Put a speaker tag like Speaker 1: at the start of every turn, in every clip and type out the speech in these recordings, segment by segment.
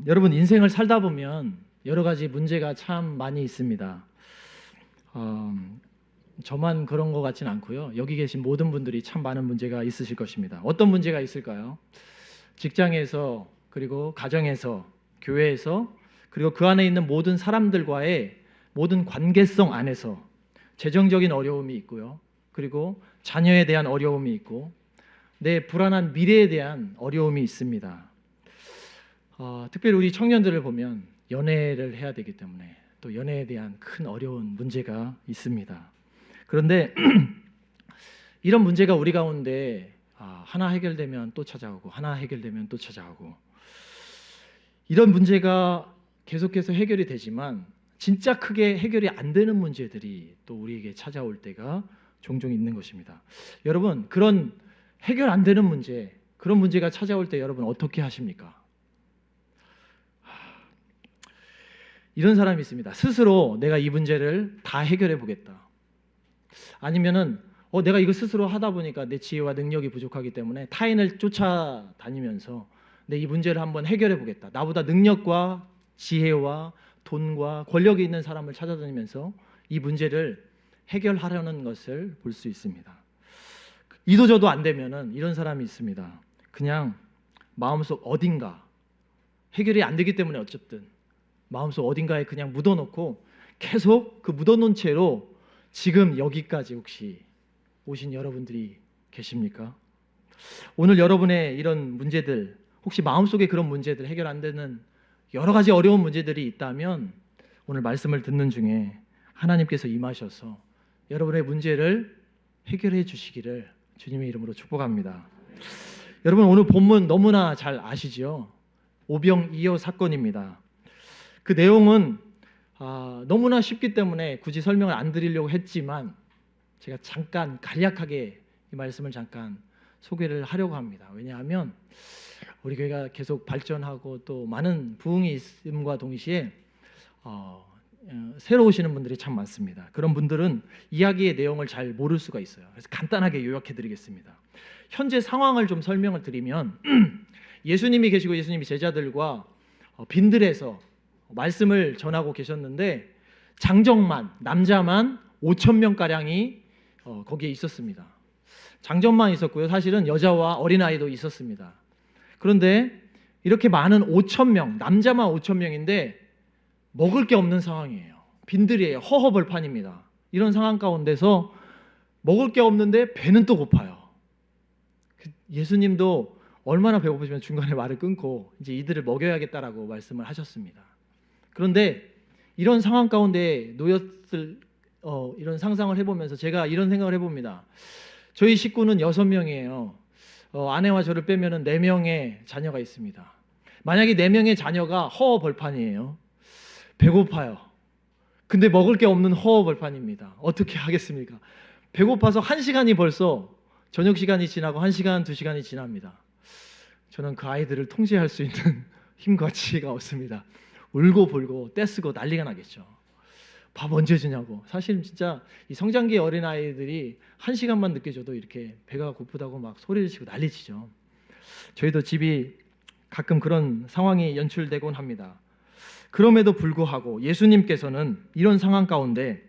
Speaker 1: 여러분 인생을 살다 보면 여러 가지 문제가 참 많이 있습니다. 저만 그런 것 같진 않고요. 여기 계신 모든 분들이 참 많은 문제가 있으실 것입니다. 어떤 문제가 있을까요? 직장에서, 그리고 가정에서, 교회에서, 그리고 그 안에 있는 모든 사람들과의 모든 관계성 안에서 재정적인 어려움이 있고요. 그리고 자녀에 대한 어려움이 있고 내 불안한 미래에 대한 어려움이 있습니다. 특별히 우리 청년들을 보면 연애를 해야 되기 때문에 또 연애에 대한 큰 어려운 문제가 있습니다. 그런데 이런 문제가 우리 가운데 하나 해결되면 또 찾아오고 하나 해결되면 또 찾아오고 이런 문제가 계속해서 해결이 되지만 진짜 크게 해결이 안 되는 문제들이 또 우리에게 찾아올 때가 종종 있는 것입니다. 여러분, 그런 해결 안 되는 문제, 그런 문제가 찾아올 때 여러분 어떻게 하십니까? 이런 사람이 있습니다. 스스로 내가 이 문제를 다 해결해 보겠다. 아니면은 내가 이거 스스로 하다 보니까 내 지혜와 능력이 부족하기 때문에 타인을 쫓아다니면서 내 이 문제를 한번 해결해 보겠다. 나보다 능력과 지혜와 돈과 권력이 있는 사람을 찾아다니면서 이 문제를 해결하려는 것을 볼 수 있습니다. 이도저도 안 되면은 이런 사람이 있습니다. 그냥 마음속 어딘가 해결이 안 되기 때문에 어쨌든 마음속 어딘가에 그냥 묻어놓고 계속 그 묻어놓은 채로 지금 여기까지 혹시 오신 여러분들이 계십니까? 오늘 여러분의 이런 문제들, 혹시 마음속에 그런 문제들 해결 안 되는 여러 가지 어려운 문제들이 있다면 오늘 말씀을 듣는 중에 하나님께서 임하셔서 여러분의 문제를 해결해 주시기를 주님의 이름으로 축복합니다. 여러분, 오늘 본문 너무나 잘 아시죠? 오병이어 사건입니다. 그 내용은 너무나 쉽기 때문에 굳이 설명을 안 드리려고 했지만 제가 잠깐 간략하게 이 말씀을 잠깐 소개를 하려고 합니다. 왜냐하면 우리 교회가 계속 발전하고 또 많은 부흥이 있음과 동시에 새로 오시는 분들이 참 많습니다. 그런 분들은 이야기의 내용을 잘 모를 수가 있어요. 그래서 간단하게 요약해 드리겠습니다. 현재 상황을 좀 설명을 드리면 예수님이 계시고 예수님이 제자들과 빈들에서 말씀을 전하고 계셨는데 장정만, 남자만 5천 명가량이 거기에 있었습니다. 장정만 있었고요. 사실은 여자와 어린아이도 있었습니다. 그런데 이렇게 많은 5천 명, 남자만 5천 명인데 먹을 게 없는 상황이에요. 빈들이에요. 허허벌판입니다. 이런 상황 가운데서 먹을 게 없는데 배는 또 고파요. 예수님도 얼마나 배고프시면 중간에 말을 끊고 이제 이들을 먹여야겠다라고 말씀을 하셨습니다. 그런데 이런 상황 가운데 놓였을 이런 상상을 해보면서 제가 이런 생각을 해봅니다. 저희 식구는 6명이에요. 아내와 저를 빼면은 4명의 자녀가 있습니다. 만약에 4명의 자녀가 허허벌판이에요. 배고파요. 근데 먹을 게 없는 허허벌판입니다. 어떻게 하겠습니까? 배고파서 1시간이 벌써 저녁 시간이 지나고 1시간, 2시간이 지납니다. 저는 그 아이들을 통제할 수 있는 힘과 지혜가 없습니다. 울고 불고 떼쓰고 난리가 나겠죠. 밥 언제 주냐고. 사실 진짜 이 성장기 어린아이들이 1시간만 늦게 줘도 이렇게 배가 고프다고 막 소리를 치고 난리치죠. 저희도 집이 가끔 그런 상황이 연출되곤 합니다. 그럼에도 불구하고 예수님께서는 이런 상황 가운데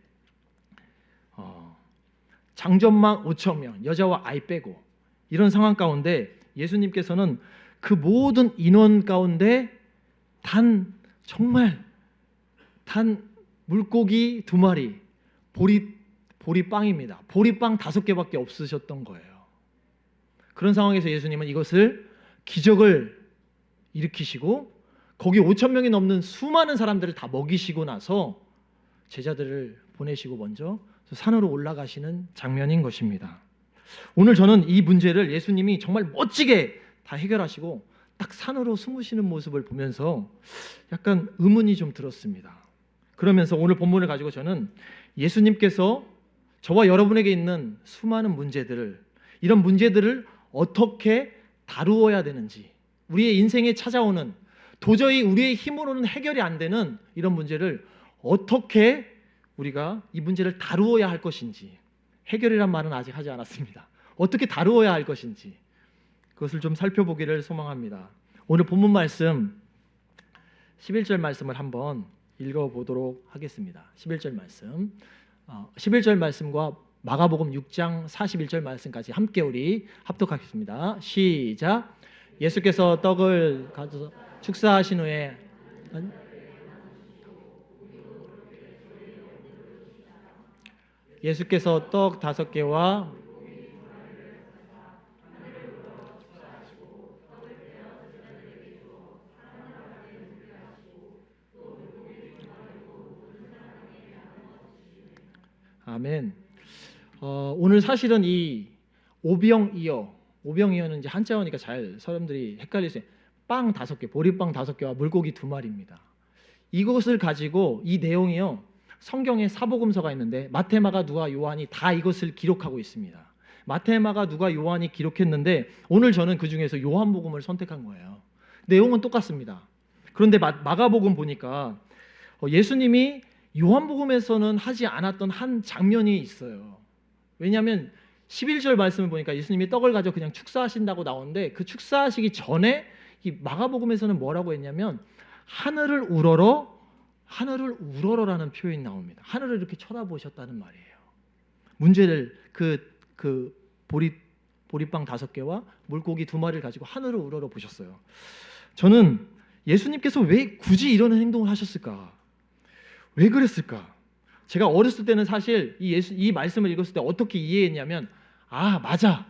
Speaker 1: 장전만 5천 명, 여자와 아이 빼고 이런 상황 가운데 예수님께서는 그 모든 인원 가운데 정말 물고기 2마리, 보리빵입니다. 보리빵 5개밖에 없으셨던 거예요. 그런 상황에서 예수님은 이것을 기적을 일으키시고 거기 5천 명이 넘는 수많은 사람들을 다 먹이시고 나서 제자들을 보내시고 먼저 산으로 올라가시는 장면인 것입니다. 오늘 저는 이 문제를 예수님이 정말 멋지게 다 해결하시고 딱 산으로 숨으시는 모습을 보면서 약간 의문이 좀 들었습니다. 그러면서 오늘 본문을 가지고 저는 예수님께서 저와 여러분에게 있는 수많은 문제들을, 이런 문제들을 어떻게 다루어야 되는지, 우리의 인생에 찾아오는 도저히 우리의 힘으로는 해결이 안 되는 이런 문제를 어떻게 우리가 이 문제를 다루어야 할 것인지, 해결이란 말은 아직 하지 않았습니다. 어떻게 다루어야 할 것인지 그것을 좀 살펴보기를 소망합니다. 오늘 본문 말씀 11절 말씀을 한번 읽어보도록 하겠습니다. 11절 말씀, 11절 말씀과 마가복음 6장 41절 말씀까지 함께 우리 합독하겠습니다. 시작. 예수께서 떡을 가져서 축사하신 후에 예수께서 떡 5개와 아멘. 오늘 사실은 이 오병이어는 이제 한자어니까 잘 사람들이 헷갈릴 수 있어요. 빵 5개, 보리빵 5개와 물고기 2마리입니다. 이것을 가지고 이 내용이요. 성경에 사복음서가 있는데 마태, 마가, 누가, 요한이 다 이것을 기록하고 있습니다. 마태, 마가, 누가, 요한이 기록했는데 오늘 저는 그 중에서 요한복음을 선택한 거예요. 내용은 똑같습니다. 그런데 마가복음 보니까 예수님이 요한복음에서는 하지 않았던 한 장면이 있어요. 왜냐하면 11절 말씀을 보니까 예수님이 떡을 가져 그냥 축사하신다고 나오는데 그 축사하시기 전에 이 마가복음에서는 뭐라고 했냐면 하늘을 우러러라는 표현이 나옵니다. 하늘을 이렇게 쳐다보셨다는 말이에요. 문제를 그 보리빵 5개와 물고기 2마리를 가지고 하늘을 우러러 보셨어요. 저는 예수님께서 왜 굳이 이런 행동을 하셨을까? 왜 그랬을까? 제가 어렸을 때는 사실 이 말씀을 읽었을 때 어떻게 이해했냐면 맞아.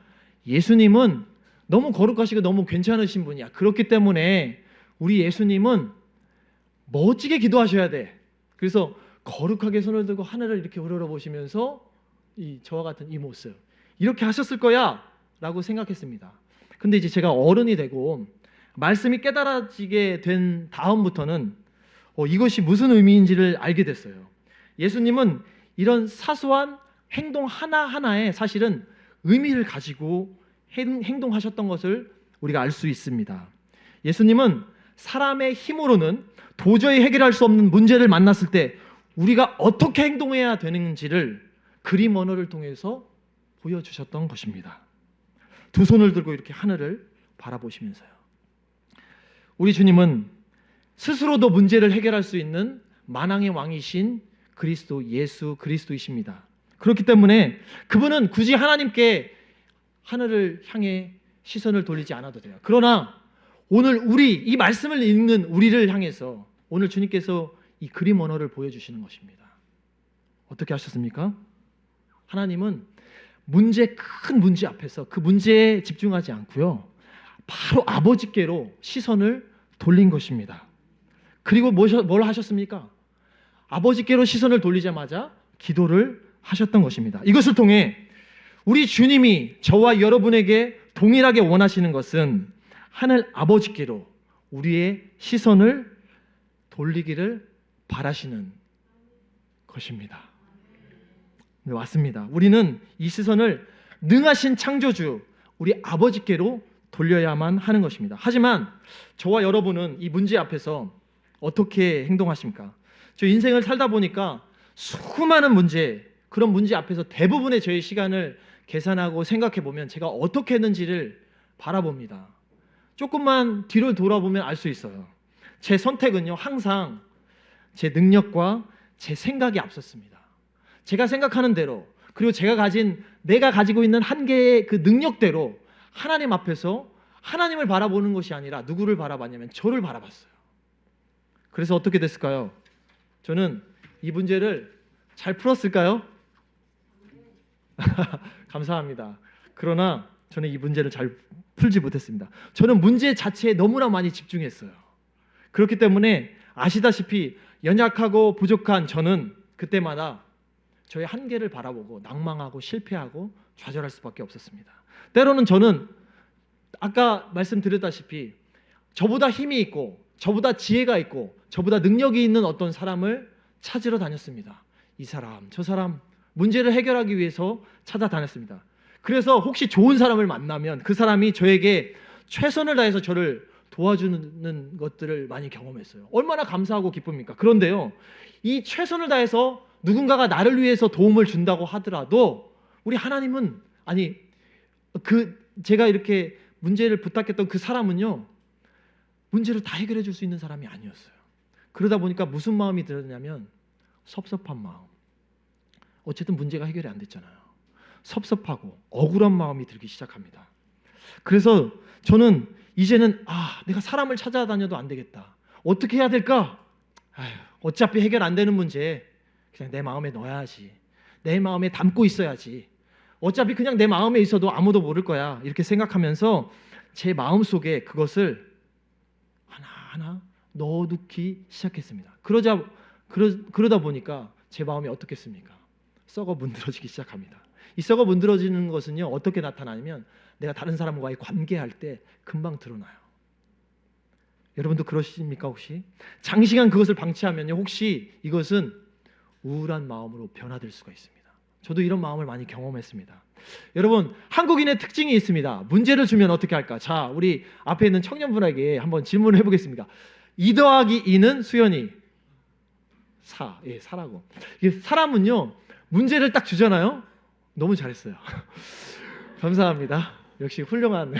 Speaker 1: 예수님은 너무 거룩하시고 너무 괜찮으신 분이야. 그렇기 때문에 우리 예수님은 멋지게 기도하셔야 돼. 그래서 거룩하게 손을 들고 하늘을 이렇게 우러러보시면서 저와 같은 이 모습 이렇게 하셨을 거야 라고 생각했습니다. 근데 이제 제가 어른이 되고 말씀이 깨달아지게 된 다음부터는 이것이 무슨 의미인지를 알게 됐어요. 예수님은 이런 사소한 행동 하나하나에 사실은 의미를 가지고 행동하셨던 것을 우리가 알 수 있습니다. 예수님은 사람의 힘으로는 도저히 해결할 수 없는 문제를 만났을 때 우리가 어떻게 행동해야 되는지를 그림 언어를 통해서 보여주셨던 것입니다. 두 손을 들고 이렇게 하늘을 바라보시면서요. 우리 주님은 스스로도 문제를 해결할 수 있는 만왕의 왕이신 그리스도 예수 그리스도이십니다. 그렇기 때문에 그분은 굳이 하나님께 하늘을 향해 시선을 돌리지 않아도 돼요. 그러나 오늘 이 말씀을 읽는 우리를 향해서 오늘 주님께서 이 그림 언어를 보여주시는 것입니다. 어떻게 하셨습니까? 하나님은 큰 문제 앞에서 그 문제에 집중하지 않고요. 바로 아버지께로 시선을 돌린 것입니다. 그리고 뭘 하셨습니까? 아버지께로 시선을 돌리자마자 기도를 하셨던 것입니다. 이것을 통해 우리 주님이 저와 여러분에게 동일하게 원하시는 것은 하늘 아버지께로 우리의 시선을 돌리기를 바라시는 것입니다. 네, 맞습니다. 우리는 이 시선을 능하신 창조주 우리 아버지께로 돌려야만 하는 것입니다. 하지만 저와 여러분은 이 문제 앞에서 어떻게 행동하십니까? 저 인생을 살다 보니까 수많은 그런 문제 앞에서 대부분의 저의 시간을 계산하고 생각해 보면 제가 어떻게 했는지를 바라봅니다. 조금만 뒤를 돌아보면 알 수 있어요. 제 선택은요, 항상 제 능력과 제 생각이 앞섰습니다. 제가 생각하는 대로, 그리고 내가 가지고 있는 한계의 그 능력대로 하나님 앞에서 하나님을 바라보는 것이 아니라 누구를 바라봤냐면 저를 바라봤어요. 그래서 어떻게 됐을까요? 저는 이 문제를 잘 풀었을까요? 감사합니다. 그러나 저는 이 문제를 잘 풀지 못했습니다. 저는 문제 자체에 너무나 많이 집중했어요. 그렇기 때문에 아시다시피 연약하고 부족한 저는 그때마다 저의 한계를 바라보고 낭망하고 실패하고 좌절할 수밖에 없었습니다. 때로는 저는 아까 말씀드렸다시피 저보다 힘이 있고 저보다 지혜가 있고 저보다 능력이 있는 어떤 사람을 찾으러 다녔습니다. 이 사람, 저 사람 문제를 해결하기 위해서 찾아다녔습니다. 그래서 혹시 좋은 사람을 만나면 그 사람이 저에게 최선을 다해서 저를 도와주는 것들을 많이 경험했어요. 얼마나 감사하고 기쁩니까? 그런데요, 이 최선을 다해서 누군가가 나를 위해서 도움을 준다고 하더라도 우리 하나님은 제가 이렇게 문제를 부탁했던 그 사람은요, 문제를 다 해결해 줄 수 있는 사람이 아니었어요. 그러다 보니까 무슨 마음이 들었냐면 섭섭한 마음. 어쨌든 문제가 해결이 안 됐잖아요. 섭섭하고 억울한 마음이 들기 시작합니다. 그래서 저는 이제는 내가 사람을 찾아다녀도 안 되겠다. 어떻게 해야 될까? 어차피 해결 안 되는 문제 그냥 내 마음에 넣어야지. 내 마음에 담고 있어야지. 어차피 그냥 내 마음에 있어도 아무도 모를 거야. 이렇게 생각하면서 제 마음속에 그것을 하나하나 넣어두기 시작했습니다. 그러다 보니까 제 마음이 어떻겠습니까? 썩어 문드러지기 시작합니다. 이 썩어 문드러지는 것은요, 어떻게 나타나냐면 내가 다른 사람과의 관계할 때 금방 드러나요. 여러분도 그러십니까 혹시? 장시간 그것을 방치하면요, 혹시 이것은 우울한 마음으로 변화될 수가 있습니다. 저도 이런 마음을 많이 경험했습니다. 여러분, 한국인의 특징이 있습니다. 문제를 주면 어떻게 할까? 자, 우리 앞에 있는 청년분에게 한번 질문을 해보겠습니다. 2 더하기 2는 수연이 4. 예, 4라고. 사람은요, 문제를 딱 주잖아요. 너무 잘했어요. 감사합니다. 역시 훌륭한.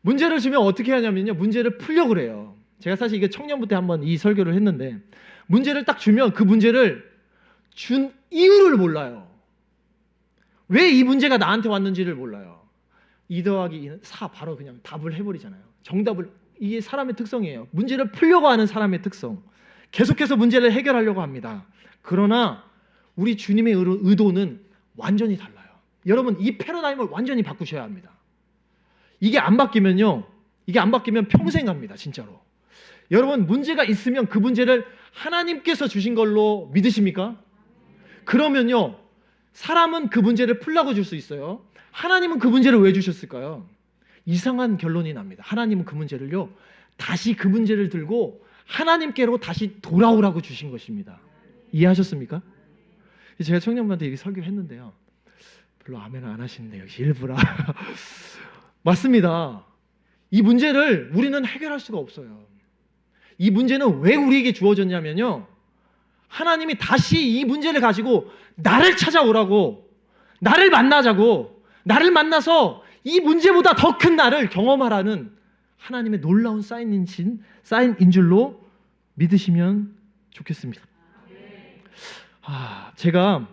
Speaker 1: 문제를 주면 어떻게 하냐면요, 문제를 풀려고 그래요. 제가 사실 이게 청년부 때 한번 이 설교를 했는데, 문제를 딱 주면 그 문제를 준 이유를 몰라요. 왜 이 문제가 나한테 왔는지를 몰라요. 2 더하기 2는 4, 바로 그냥 답을 해버리잖아요. 정답을. 이게 사람의 특성이에요. 문제를 풀려고 하는 사람의 특성. 계속해서 문제를 해결하려고 합니다. 그러나 우리 주님의 의도는 완전히 달라요. 여러분, 이 패러다임을 완전히 바꾸셔야 합니다. 이게 안 바뀌면 평생 갑니다. 진짜로. 여러분, 문제가 있으면 그 문제를 하나님께서 주신 걸로 믿으십니까? 그러면요, 사람은 그 문제를 풀라고 줄 수 있어요. 하나님은 그 문제를 왜 주셨을까요? 이상한 결론이 납니다. 하나님은 그 문제를요, 다시 그 문제를 들고 하나님께로 다시 돌아오라고 주신 것입니다. 이해하셨습니까? 제가 청년분한테 이렇게 설교했는데요, 별로 아멘을 안 하시는데 역시 일부라. 맞습니다. 이 문제를 우리는 해결할 수가 없어요. 이 문제는 왜 우리에게 주어졌냐면요, 하나님이 다시 이 문제를 가지고 나를 찾아오라고, 나를 만나자고, 나를 만나서 이 문제보다 더 큰 나를 경험하라는 하나님의 놀라운 사인인 줄로 믿으시면 좋겠습니다. 제가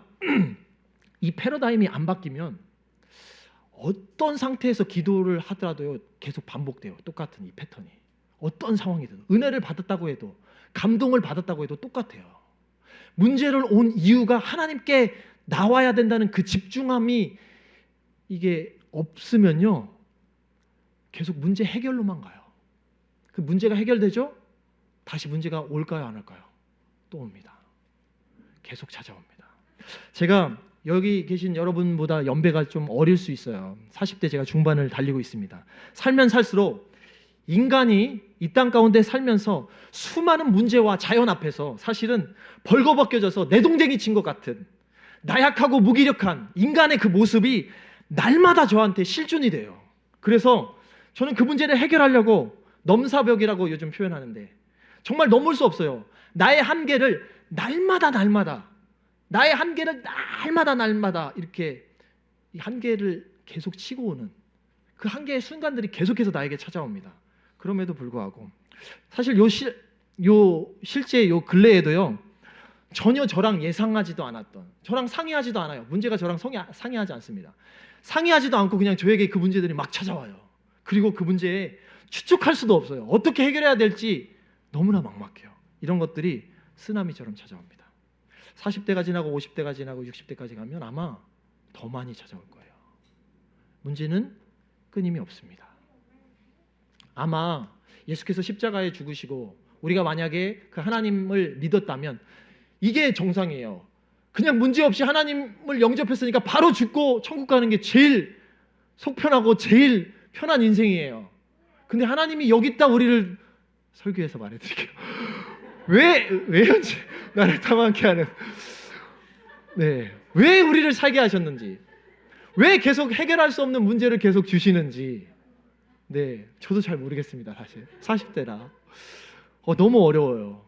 Speaker 1: 이 패러다임이 안 바뀌면 어떤 상태에서 기도를 하더라도요, 계속 반복돼요. 똑같은 이 패턴이. 어떤 상황이든 은혜를 받았다고 해도, 감동을 받았다고 해도 똑같아요. 문제를 온 이유가 하나님께 나와야 된다는 그 집중함이 이게 없으면요, 계속 문제 해결로만 가요. 그 문제가 해결되죠? 다시 문제가 올까요, 안 올까요? 또 옵니다. 계속 찾아옵니다. 제가 여기 계신 여러분보다 연배가 좀 어릴 수 있어요. 40대 제가 중반을 달리고 있습니다. 살면 살수록 인간이 이 땅 가운데 살면서 수많은 문제와 자연 앞에서 사실은 벌거벗겨져서 내동댕이 친 것 같은 나약하고 무기력한 인간의 그 모습이 날마다 저한테 실존이 돼요. 그래서 저는 그 문제를 해결하려고 넘사벽이라고 요즘 표현하는데, 정말 넘을 수 없어요. 나의 한계를 날마다 이렇게 이 한계를 계속 치고 오는 그 한계의 순간들이 계속해서 나에게 찾아옵니다. 그럼에도 불구하고 사실 실제 요 근래에도요, 전혀 저랑 예상하지도 않았던, 저랑 상의하지도 않아요. 문제가 저랑 상의하지 않습니다. 상의하지도 않고 그냥 저에게 그 문제들이 막 찾아와요. 그리고 그 문제에 추측할 수도 없어요. 어떻게 해결해야 될지 너무나 막막해요. 이런 것들이 쓰나미처럼 찾아옵니다. 40대가 지나고 50대가 지나고 60대까지 가면 아마 더 많이 찾아올 거예요. 문제는 끊임이 없습니다. 아마 예수께서 십자가에 죽으시고 우리가 만약에 그 하나님을 믿었다면 이게 정상이에요. 그냥 문제없이 하나님을 영접했으니까 바로 죽고 천국 가는 게 제일 속편하고 제일 편한 인생이에요. 근데 하나님이 여기 있다 우리를 설교해서 말해드릴게요. 왜 현재 나를 탐하게 하는, 왜 우리를 살게 하셨는지, 왜 계속 해결할 수 없는 문제를 계속 주시는지, 저도 잘 모르겠습니다. 사실 40대라 너무 어려워요.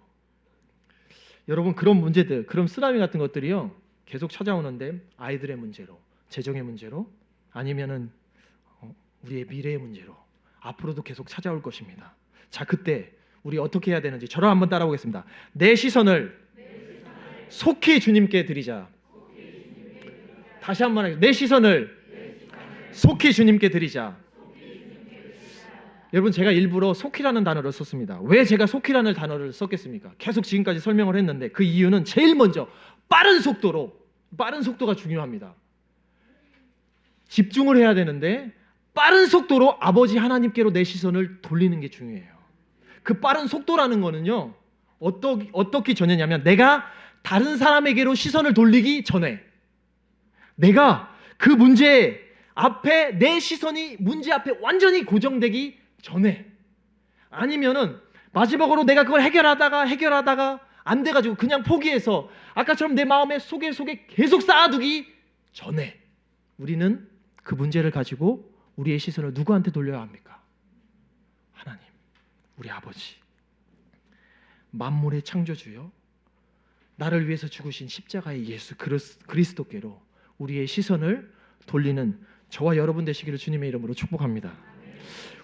Speaker 1: 여러분, 그런 문제들, 그런 쓰나미 같은 것들이요, 계속 찾아오는데 아이들의 문제로, 재정의 문제로, 아니면은 우리의 미래의 문제로 앞으로도 계속 찾아올 것입니다. 자, 그때 우리 어떻게 해야 되는지 저를 한번 따라오겠습니다. 내 시선을 속히 주님께 드리자. 다시 한번 하겠습니다. 내 시선을 속히 주님께 드리자. 여러분, 제가 일부러 속히라는 단어를 썼습니다. 왜 제가 속히라는 단어를 썼겠습니까? 계속 지금까지 설명을 했는데 그 이유는 제일 먼저 빠른 속도가 중요합니다. 집중을 해야 되는데 빠른 속도로 아버지 하나님께로 내 시선을 돌리는 게 중요해요. 그 빠른 속도라는 거는요, 어떻게 전해냐면 내가 다른 사람에게로 시선을 돌리기 전에, 내가 그 문제 앞에 내 시선이 문제 앞에 완전히 고정되기 전에, 아니면은 마지막으로 내가 그걸 해결하다가 안 돼가지고 그냥 포기해서 아까처럼 내 마음에 속에 계속 쌓아두기 전에 우리는 그 문제를 가지고 우리의 시선을 누구한테 돌려야 합니까? 하나님, 우리 아버지, 만물의 창조주여, 나를 위해서 죽으신 십자가의 예수 그리스도께로 우리의 시선을 돌리는 저와 여러분 되시기를 주님의 이름으로 축복합니다.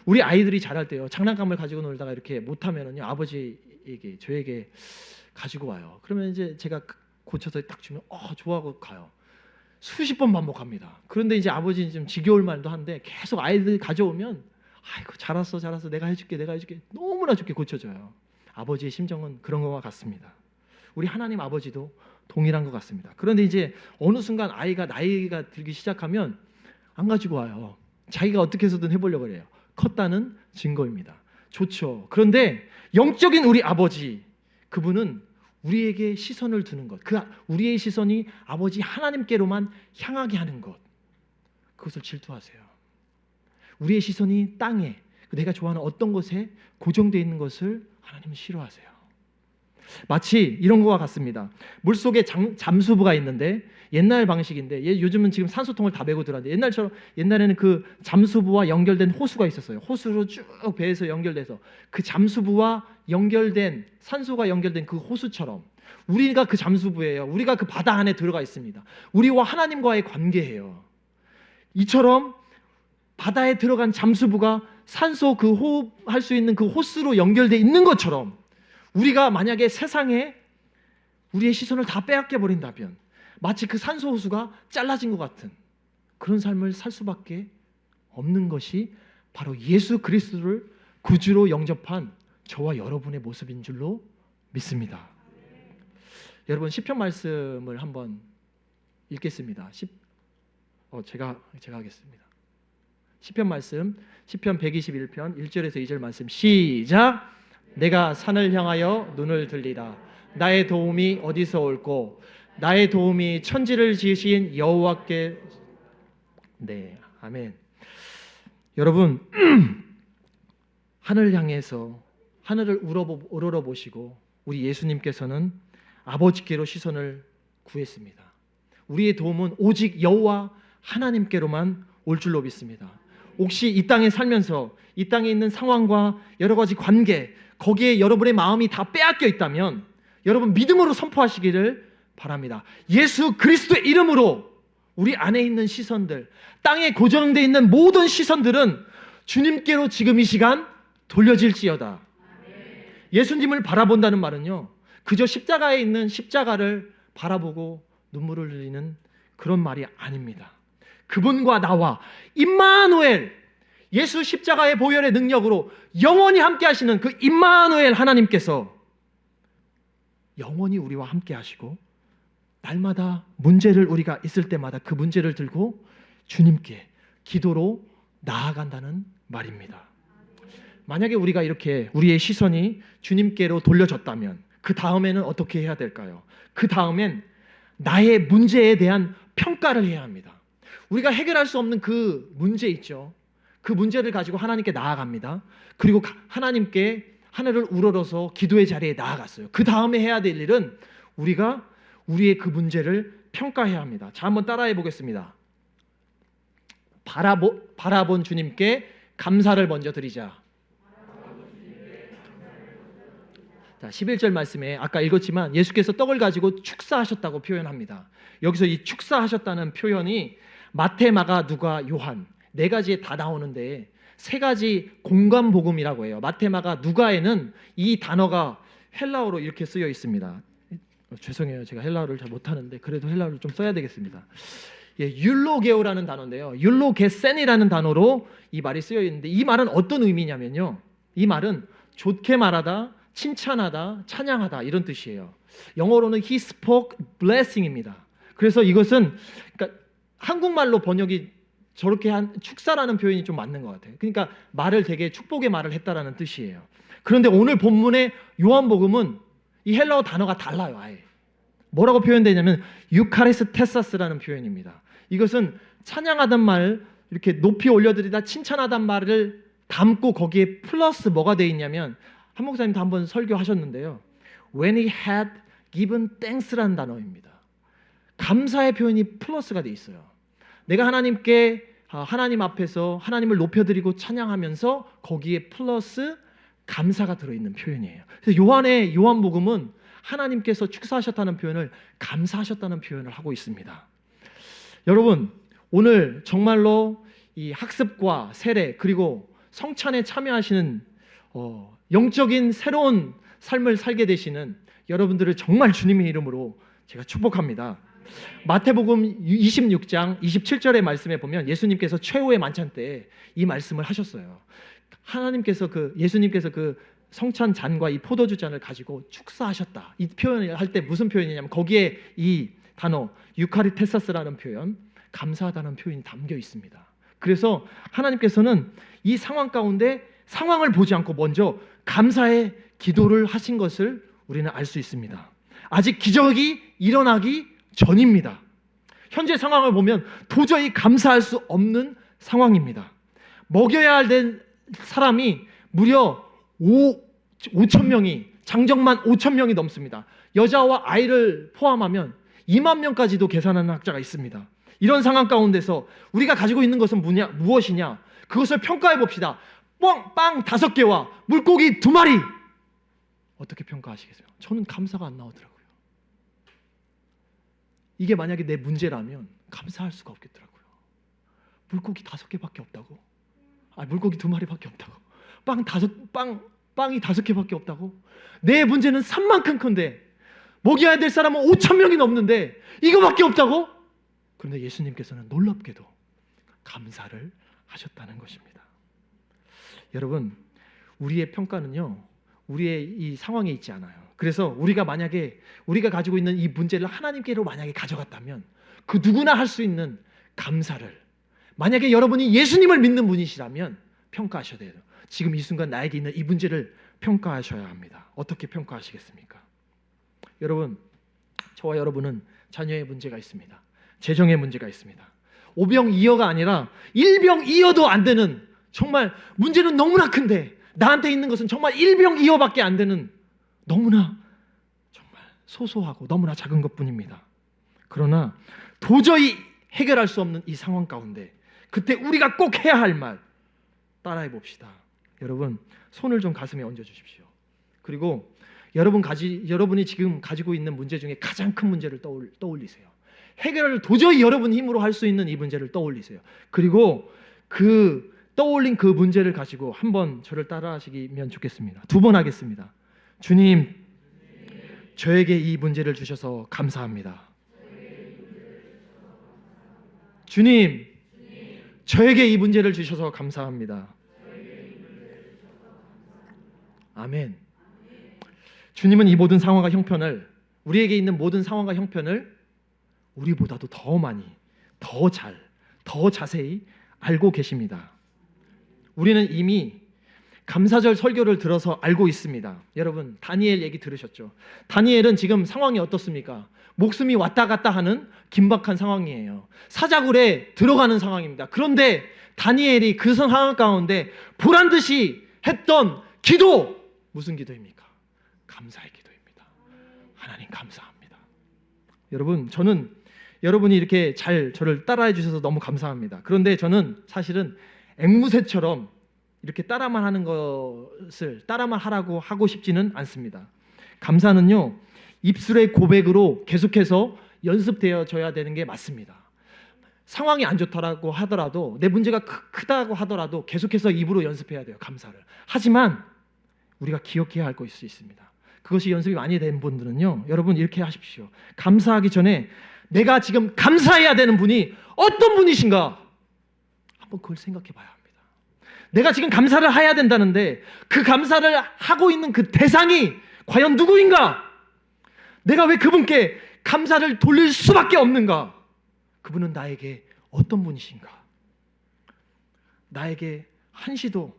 Speaker 1: 우리 아이들이 자랄 때요, 장난감을 가지고 놀다가 이렇게 못하면은요, 아버지에게, 저에게 가지고 와요. 그러면 이제 제가 고쳐서 딱 주면 좋아하고 가요. 수십 번 반복합니다. 그런데 이제 아버지는 좀 지겨울 만도 한데 계속 아이들 가져오면 아이고 잘했어 내가 해줄게 너무나 좋게 고쳐줘요. 아버지의 심정은 그런 것과 같습니다. 우리 하나님 아버지도 동일한 것 같습니다. 그런데 이제 어느 순간 아이가 나이가 들기 시작하면 안 가지고 와요. 자기가 어떻게 해서든 해보려고 그래요. 컸다는 증거입니다. 좋죠. 그런데 영적인 우리 아버지, 그분은 우리에게 시선을 두는 것, 우리의 시선이 아버지 하나님께로만 향하게 하는 것, 그것을 질투하세요. 우리의 시선이 땅에, 내가 좋아하는 어떤 것에 고정되어 있는 것을 하나님은 싫어하세요. 마치 이런 것과 같습니다. 물속에 잠수부가 있는데, 옛날 방식인데 요즘은 지금 산소통을 다 메고 들어왔는데, 옛날에는 그 잠수부와 연결된 호수가 있었어요. 호수로 쭉 배에서 연결돼서 그 잠수부와 연결된, 산소가 연결된 그 호수처럼 우리가 그 잠수부예요. 우리가 그 바다 안에 들어가 있습니다. 우리와 하나님과의 관계예요. 이처럼 바다에 들어간 잠수부가 산소 그 호흡할 수 있는 그 호수로 연결되어 있는 것처럼, 우리가 만약에 세상에 우리의 시선을 다 빼앗겨 버린다면 마치 그 산소 호수가 잘라진 것 같은 그런 삶을 살 수밖에 없는 것이 바로 예수 그리스도를 구주로 영접한 저와 여러분의 모습인 줄로 믿습니다. 여러분, 시편 말씀을 한번 읽겠습니다. 제가 하겠습니다. 시편 말씀, 시편 121편 1절에서 2절 말씀, 시작. 내가 산을 향하여 눈을 들리라. 나의 도움이 어디서 올꼬? 나의 도움이 천지를 지으신 여호와께. 네, 아멘. 여러분, 하늘 향해서 하늘을 우러러 보시고 우리 예수님께서는 아버지께로 시선을 구했습니다. 우리의 도움은 오직 여호와 하나님께로만 올 줄로 믿습니다. 혹시 이 땅에 살면서 이 땅에 있는 상황과 여러 가지 관계, 거기에 여러분의 마음이 다 빼앗겨 있다면 여러분 믿음으로 선포하시기를 바랍니다. 예수 그리스도의 이름으로 우리 안에 있는 시선들, 땅에 고정되어 있는 모든 시선들은 주님께로 지금 이 시간 돌려질지어다. 예수님을 바라본다는 말은요, 그저 십자가에 있는 십자가를 바라보고 눈물을 흘리는 그런 말이 아닙니다. 그분과 나와 임마누엘, 예수 십자가의 보혈의 능력으로 영원히 함께 하시는 그 임마누엘 하나님께서 영원히 우리와 함께 하시고, 날마다 문제를 우리가 있을 때마다 그 문제를 들고 주님께 기도로 나아간다는 말입니다. 만약에 우리가 이렇게 우리의 시선이 주님께로 돌려졌다면 그 다음에는 어떻게 해야 될까요? 그 다음엔 나의 문제에 대한 평가를 해야 합니다. 우리가 해결할 수 없는 그 문제 있죠. 그 문제를 가지고 하나님께 나아갑니다. 그리고 하나님께 하늘을 우러러서 기도의 자리에 나아갔어요. 그 다음에 해야 될 일은 우리가 우리의 그 문제를 평가해야 합니다. 자, 한번 따라해 보겠습니다. 바라본 주님께 감사를 먼저 드리자. 자, 11절 말씀에 아까 읽었지만 예수께서 떡을 가지고 축사하셨다고 표현합니다. 여기서 이 축사하셨다는 표현이 마태, 마가, 누가, 요한 네 가지에 다 나오는데, 세 가지 공간 복음이라고 해요. 마테마가 누가에는 이 단어가 헬라어로 이렇게 쓰여 있습니다. 죄송해요. 제가 헬라어를 잘 못하는데 그래도 헬라어를 좀 써야 되겠습니다. 예, 율로게오라는 단어인데요. 율로게센이라는 단어로 이 말이 쓰여 있는데 이 말은 어떤 의미냐면요. 이 말은 좋게 말하다, 칭찬하다, 찬양하다 이런 뜻이에요. 영어로는 he spoke blessing입니다. 그래서 이것은 그러니까 한국말로 번역이 저렇게 한 축사라는 표현이 좀 맞는 것 같아요. 그러니까 말을 되게 축복의 말을 했다라는 뜻이에요. 그런데 오늘 본문의 요한복음은 이 헬라어 단어가 달라요. 아예 뭐라고 표현되냐면 유카리스테사스라는 표현입니다. 이것은 찬양하단 말, 이렇게 높이 올려드리다 칭찬하단 말을 담고 거기에 플러스 뭐가 돼 있냐면 한 목사님도 한번 설교하셨는데요. When he had given thanks라는 단어입니다. 감사의 표현이 플러스가 돼 있어요. 내가 하나님께 하나님 앞에서 하나님을 높여드리고 찬양하면서 거기에 플러스 감사가 들어있는 표현이에요. 그래서 요한복음은 하나님께서 축사하셨다는 표현을 감사하셨다는 표현을 하고 있습니다. 여러분 오늘 정말로 이 학습과 세례 그리고 성찬에 참여하시는 영적인 새로운 삶을 살게 되시는 여러분들을 정말 주님의 이름으로 제가 축복합니다. 마태복음 26장 27절의 말씀에 보면 예수님께서 최후의 만찬 때 이 말씀을 하셨어요. 예수님께서 그 성찬 잔과 이 포도주 잔을 가지고 축사하셨다. 이 표현을 할 때 무슨 표현이냐면 거기에 이 단어 유카리테사스라는 표현, 감사하다는 표현이 담겨 있습니다. 그래서 하나님께서는 이 상황 가운데 상황을 보지 않고 먼저 감사의 기도를 하신 것을 우리는 알 수 있습니다. 아직 기적이 일어나기 전입니다. 현재 상황을 보면 도저히 감사할 수 없는 상황입니다. 먹여야 될 사람이 무려 5천 명이, 장정만 5천 명이 넘습니다. 여자와 아이를 포함하면 2만 명까지도 계산하는 학자가 있습니다. 이런 상황 가운데서 우리가 가지고 있는 것은 무엇이냐? 그것을 평가해 봅시다. 빵 5개와 물고기 2마리. 어떻게 평가하시겠어요? 저는 감사가 안 나오더라고요. 이게 만약에 내 문제라면 감사할 수가 없겠더라고요. 물고기 5개밖에 없다고? 물고기 2마리밖에 없다고? 빵이 5개밖에 없다고? 내 문제는 산만큼 큰데 먹여야 될 사람은 5천 명이 넘는데 이거밖에 없다고? 그런데 예수님께서는 놀랍게도 감사를 하셨다는 것입니다. 여러분, 우리의 평가는요, 우리의 이 상황에 있지 않아요. 그래서 우리가 만약에 우리가 가지고 있는 이 문제를 하나님께로 만약에 가져갔다면 그 누구나 할 수 있는 감사를, 만약에 여러분이 예수님을 믿는 분이시라면 평가하셔야 돼요. 지금 이 순간 나에게 있는 이 문제를 평가하셔야 합니다. 어떻게 평가하시겠습니까? 여러분, 저와 여러분은 자녀의 문제가 있습니다. 재정의 문제가 있습니다. 오병이어가 아니라 일병이어도 안 되는, 정말 문제는 너무나 큰데 나한테 있는 것은 정말 일병이어밖에 안 되는 너무나 정말 소소하고 너무나 작은 것뿐입니다. 그러나 도저히 해결할 수 없는 이 상황 가운데 그때 우리가 꼭 해야 할 말 따라해 봅시다. 여러분, 손을 좀 가슴에 얹어 주십시오. 그리고 여러분이 지금 가지고 있는 문제 중에 가장 큰 문제를 떠올리세요. 해결을 도저히 여러분 힘으로 할 수 있는 이 문제를 떠올리세요. 그리고 그 떠올린 그 문제를 가지고 한번 저를 따라하시면 좋겠습니다. 2번 하겠습니다. 주님, 저에게 이 문제를 주셔서 감사합니다. 주님, 저에게 이 문제를 주셔서 감사합니다. 아멘. 주님은 이 모든 상황과 형편을, 우리에게 있는 모든 상황과 형편을 우리보다도 더 많이, 더 자세히 알고 계십니다. 우리는 이미 감사절 설교를 들어서 알고 있습니다. 여러분, 다니엘 얘기 들으셨죠? 다니엘은 지금 상황이 어떻습니까? 목숨이 왔다 갔다 하는 긴박한 상황이에요. 사자굴에 들어가는 상황입니다. 그런데 다니엘이 그 상황 가운데 보란듯이 했던 기도, 무슨 기도입니까? 감사의 기도입니다. 하나님 감사합니다. 여러분, 저는 여러분이 이렇게 잘 저를 따라해 주셔서 너무 감사합니다. 그런데 저는 사실은 앵무새처럼 이렇게 따라만 하는 것을 따라만 하라고 하고 싶지는 않습니다. 감사는요, 입술의 고백으로 계속해서 연습되어져야 되는 게 맞습니다. 상황이 안 좋다라고 하더라도, 내 문제가 크다고 하더라도 계속해서 입으로 연습해야 돼요. 감사를. 하지만 우리가 기억해야 할 것이 있습니다. 그것이 연습이 많이 된 분들은요, 여러분 이렇게 하십시오. 감사하기 전에 내가 지금 감사해야 되는 분이 어떤 분이신가 한번 그걸 생각해 봐야 합니다. 내가 지금 감사를 해야 된다는데 그 감사를 하고 있는 그 대상이 과연 누구인가? 내가 왜 그분께 감사를 돌릴 수밖에 없는가? 그분은 나에게 어떤 분이신가? 나에게 한시도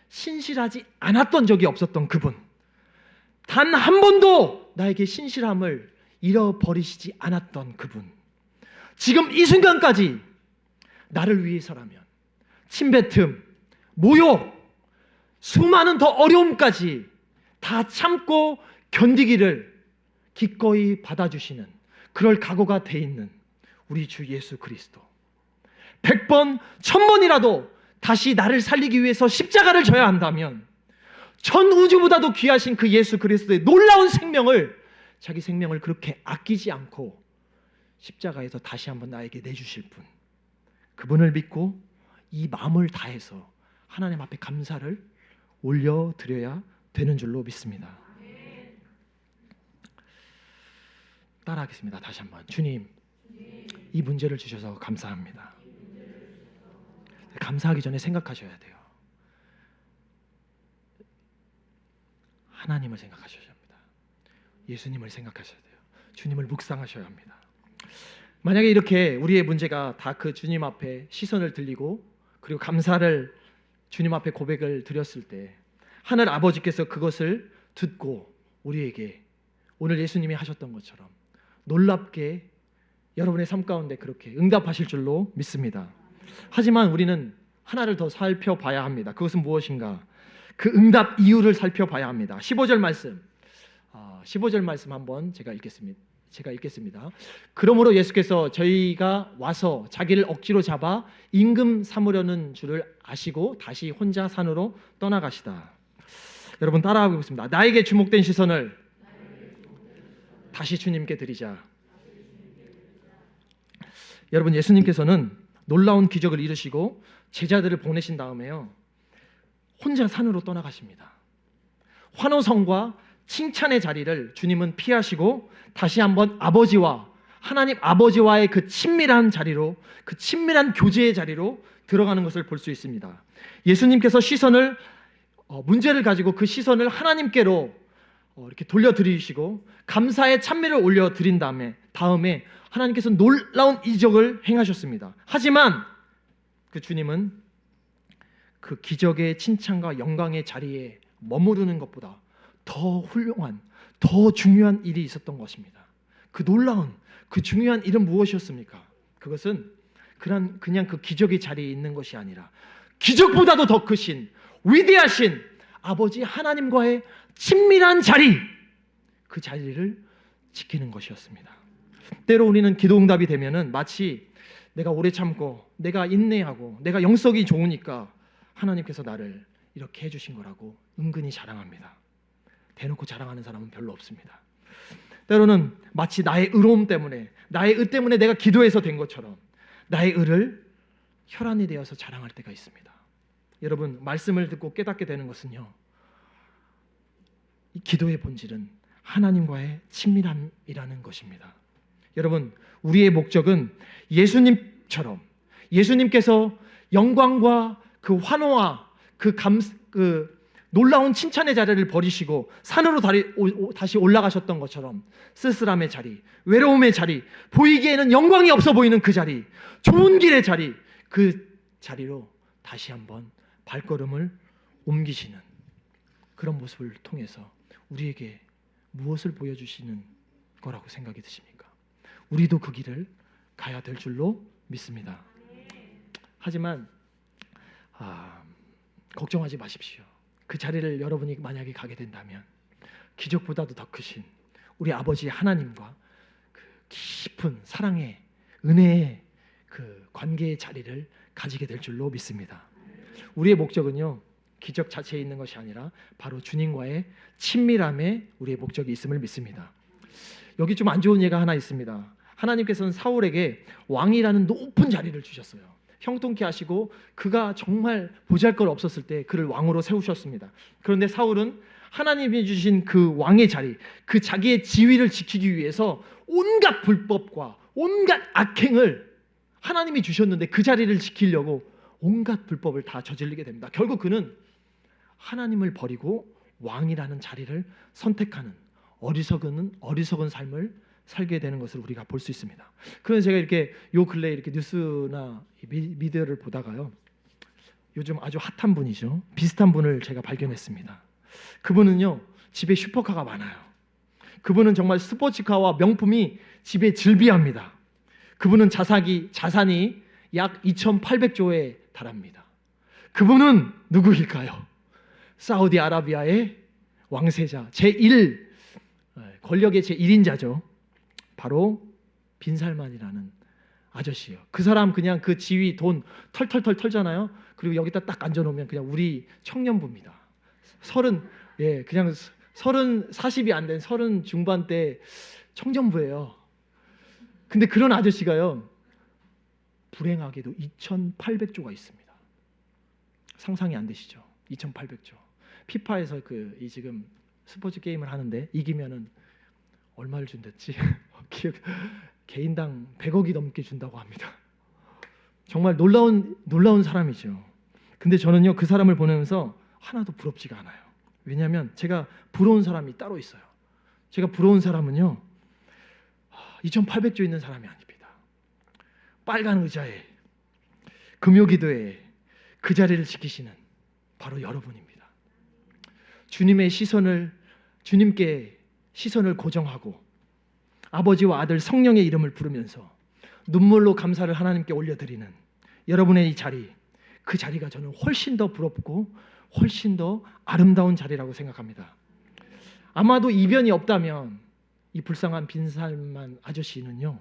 Speaker 1: 신실하지 않았던 적이 없었던 그분, 단 한 번도 나에게 신실함을 잃어버리시지 않았던 그분, 지금 이 순간까지 나를 위해서라면 침뱉음, 모욕, 수많은 더 어려움까지 다 참고 견디기를 기꺼이 받아주시는, 그럴 각오가 돼 있는 우리 주 예수 그리스도, 100번, 1000번이라도 다시 나를 살리기 위해서 십자가를 져야 한다면 전 우주보다도 귀하신 그 예수 그리스도의 놀라운 생명을, 자기 생명을 그렇게 아끼지 않고 십자가에서 다시 한번 나에게 내주실 분, 그분을 믿고 이 마음을 다해서 하나님 앞에 감사를 올려드려야 되는 줄로 믿습니다. 따라하겠습니다. 다시 한번. 주님, 이 문제를 주셔서 감사합니다. 감사하기 전에 생각하셔야 돼요. 하나님을 생각하셔야 합니다. 예수님을 생각하셔야 돼요. 주님을 묵상하셔야 합니다. 만약에 이렇게 우리의 문제가 다 그 주님 앞에 시선을 들리고 그리고 감사를 주님 앞에 고백을 드렸을 때 하늘 아버지께서 그것을 듣고 우리에게 오늘 예수님이 하셨던 것처럼 놀랍게 여러분의 삶 가운데 그렇게 응답하실 줄로 믿습니다. 하지만 우리는 하나를 더 살펴봐야 합니다. 그것은 무엇인가? 그 응답 이유를 살펴봐야 합니다. 15절 말씀, 15절 말씀 한번 제가 읽겠습니다. 그러므로 예수께서 저희가 와서 자기를 억지로 잡아 임금 삼으려는 줄을 아시고 다시 혼자 산으로 떠나가시다. 여러분 따라하고 있습니다. 나에게 주목된 시선을 다시 주님께 드리자. 여러분, 예수님께서는 놀라운 기적을 이루시고 제자들을 보내신 다음에요, 혼자 산으로 떠나가십니다. 환호성과 칭찬의 자리를 주님은 피하시고 다시 한번 아버지와, 하나님 아버지와의 그 친밀한 자리로, 그 친밀한 교제의 자리로 들어가는 것을 볼 수 있습니다. 예수님께서 시선을, 문제를 가지고 그 시선을 하나님께로 이렇게 돌려드리시고 감사의 찬미를 올려드린 다음에 하나님께서 놀라운 이적을 행하셨습니다. 하지만 그 주님은 그 기적의 칭찬과 영광의 자리에 머무르는 것보다 더 훌륭한, 더 중요한 일이 있었던 것입니다. 그 놀라운, 그 중요한 일은 무엇이었습니까? 그것은 그냥 그 기적의 자리에 있는 것이 아니라 기적보다도 더 크신, 위대하신 아버지 하나님과의 친밀한 자리, 그 자리를 지키는 것이었습니다. 때로 우리는 기도 응답이 되면은 마치 내가 오래 참고, 내가 인내하고, 내가 영성이 좋으니까 하나님께서 나를 이렇게 해주신 거라고 은근히 자랑합니다. 대놓고 자랑하는 사람은 별로 없습니다. 때로는 마치 나의 의로움 때문에, 나의 의 때문에 내가 기도해서 된 것처럼 나의 의를 혈안이 되어서 자랑할 때가 있습니다. 여러분, 말씀을 듣고 깨닫게 되는 것은요, 이 기도의 본질은 하나님과의 친밀함이라는 것입니다. 여러분, 우리의 목적은 예수님처럼, 예수님께서 영광과 그 환호와 그 놀라운 칭찬의 자리를 버리시고 산으로 다시 올라가셨던 것처럼 쓸쓸함의 자리, 외로움의 자리, 보이기에는 영광이 없어 보이는 그 자리, 좋은 길의 자리, 그 자리로 다시 한번 발걸음을 옮기시는 그런 모습을 통해서 우리에게 무엇을 보여주시는 거라고 생각이 드십니까? 우리도 그 길을 가야 될 줄로 믿습니다. 하지만 걱정하지 마십시오. 그 자리를 여러분이 만약에 가게 된다면 기적보다도 더 크신 우리 아버지 하나님과 그 깊은 사랑의, 은혜의 그 관계의 자리를 가지게 될 줄로 믿습니다. 우리의 목적은요, 기적 자체에 있는 것이 아니라 바로 주님과의 친밀함에 우리의 목적이 있음을 믿습니다. 여기 좀 안 좋은 예가 하나 있습니다. 하나님께서는 사울에게 왕이라는 높은 자리를 주셨어요. 형통케 하시고 그가 정말 보잘것없었을 때 그를 왕으로 세우셨습니다. 그런데 사울은 하나님이 주신 그 왕의 자리, 그 자기의 지위를 지키기 위해서 온갖 불법과 온갖 악행을 하나님이 주셨는데 그 자리를 지키려고 온갖 불법을 다 저지르게 됩니다. 결국 그는 하나님을 버리고 왕이라는 자리를 선택하는 어리석은 삶을 살게 되는 것을 우리가 볼 수 있습니다. 그래서 제가 이렇게 요 근래 이렇게 뉴스나 미디어를 보다가요, 요즘 아주 핫한 분이죠. 비슷한 분을 제가 발견했습니다. 그분은요, 집에 슈퍼카가 많아요. 그분은 정말 스포츠카와 명품이 집에 즐비합니다. 그분은 자산이 약 2,800조에 달합니다. 그분은 누구일까요? 사우디아라비아의 왕세자 권력의 제1인자죠. 바로 빈살만이라는 아저씨예요. 그 사람 그냥 그 지위 돈 털털털 털잖아요. 그리고 여기다 딱 앉아놓으면 그냥 우리 청년부입니다. 그냥 40이 안 된 30 중반대 청년부예요. 근데 그런 아저씨가요, 불행하게도 2,800조가 있습니다. 상상이 안 되시죠? 2,800조. 피파에서 지금 스포츠 게임을 하는데 이기면은 얼마를 준댔지? 개인당 100억이 넘게 준다고 합니다. 정말 놀라운 사람이죠. 근데 저는요, 그 사람을 보면서 하나도 부럽지가 않아요. 왜냐하면 제가 부러운 사람이 따로 있어요. 제가 부러운 사람은요, 2,800조 있는 사람이 아닙니다. 빨간 의자에 금요기도에 그 자리를 지키시는 바로 여러분입니다. 주님께 시선을 고정하고 아버지와 아들 성령의 이름을 부르면서 눈물로 감사를 하나님께 올려드리는 여러분의 이 자리, 그 자리가 저는 훨씬 더 부럽고 훨씬 더 아름다운 자리라고 생각합니다. 아마도 이변이 없다면 이 불쌍한 빈살만 아저씨는요,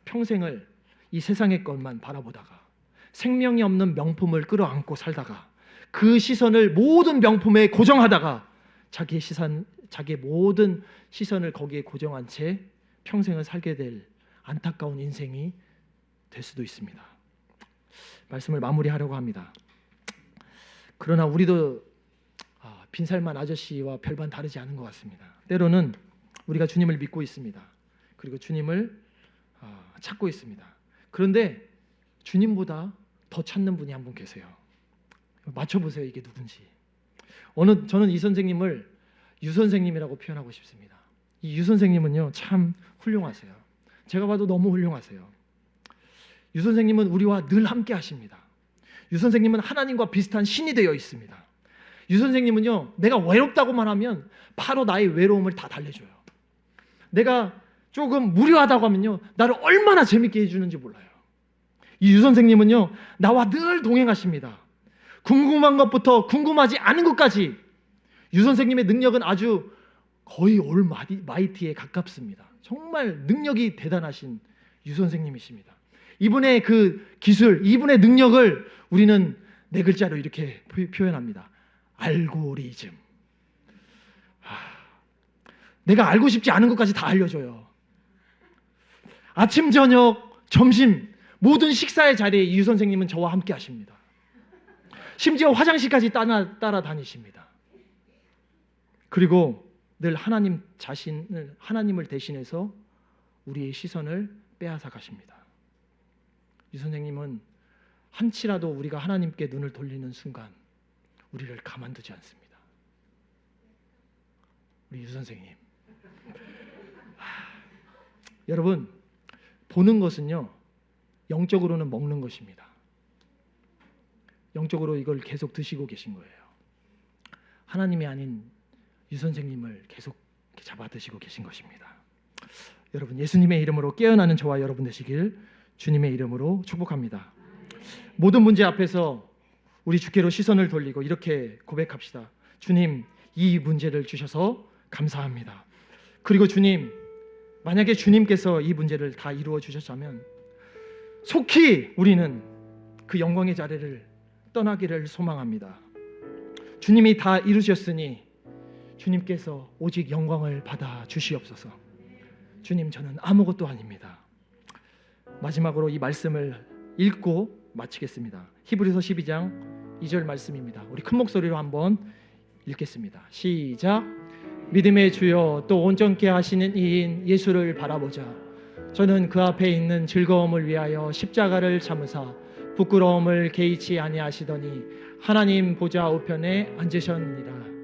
Speaker 1: 평생을 이 세상의 것만 바라보다가 생명이 없는 명품을 끌어안고 살다가 그 시선을 모든 명품에 고정하다가 자기의 모든 시선을 거기에 고정한 채 평생을 살게 될 안타까운 인생이 될 수도 있습니다. 말씀을 마무리하려고 합니다. 그러나 우리도 빈살만 아저씨와 별반 다르지 않은 것 같습니다. 때로는 우리가 주님을 믿고 있습니다. 그리고 주님을 찾고 있습니다. 그런데 주님보다 더 찾는 분이 한 분 계세요. 맞춰보세요, 이게 누군지. 저는 이 선생님을 유 선생님이라고 표현하고 싶습니다. 이 유 선생님은요, 참 훌륭하세요. 제가 봐도 너무 훌륭하세요. 유 선생님은 우리와 늘 함께 하십니다. 유 선생님은 하나님과 비슷한 신이 되어 있습니다. 유 선생님은요, 내가 외롭다고만 하면 바로 나의 외로움을 다 달래줘요. 내가 조금 무료하다고 하면요, 나를 얼마나 재밌게 해주는지 몰라요. 이 유 선생님은요, 나와 늘 동행하십니다. 궁금한 것부터 궁금하지 않은 것까지 유 선생님의 능력은 아주 거의 올마이티에 가깝습니다. 정말 능력이 대단하신 유 선생님이십니다. 이분의 그 기술, 이분의 능력을 우리는 4글자로 이렇게 표현합니다. 알고리즘. 내가 알고 싶지 않은 것까지 다 알려줘요. 아침, 저녁, 점심 모든 식사의 자리에 유 선생님은 저와 함께 하십니다. 심지어 화장실까지 따라다니십니다. 그리고 늘 하나님을 대신해서 우리의 시선을 빼앗아 가십니다. 유 선생님은 한치라도 우리가 하나님께 눈을 돌리는 순간 우리를 가만두지 않습니다. 우리 유 선생님. 여러분, 보는 것은요, 영적으로는 먹는 것입니다. 영적으로 이걸 계속 드시고 계신 거예요. 하나님이 아닌 유 선생님을 계속 잡아 드시고 계신 것입니다. 여러분, 예수님의 이름으로 깨어나는 저와 여러분 되시길 주님의 이름으로 축복합니다. 모든 문제 앞에서 우리 주께로 시선을 돌리고 이렇게 고백합시다. 주님, 이 문제를 주셔서 감사합니다. 그리고 주님, 만약에 주님께서 이 문제를 다 이루어 주셨다면 속히 우리는 그 영광의 자리를 떠나기를 소망합니다. 주님이 다 이루셨으니 주님께서 오직 영광을 받아 주시옵소서. 주님, 저는 아무것도 아닙니다. 마지막으로 이 말씀을 읽고 마치겠습니다. 히브리서 12장 2절 말씀입니다. 우리 큰 목소리로 한번 읽겠습니다. 시작. 믿음의 주여 또 온전케 하시는 이인 예수를 바라보자. 저는 그 앞에 있는 즐거움을 위하여 십자가를 참으사 부끄러움을 개의치 아니하시더니 하나님 보좌 우편에 앉으셨느니라.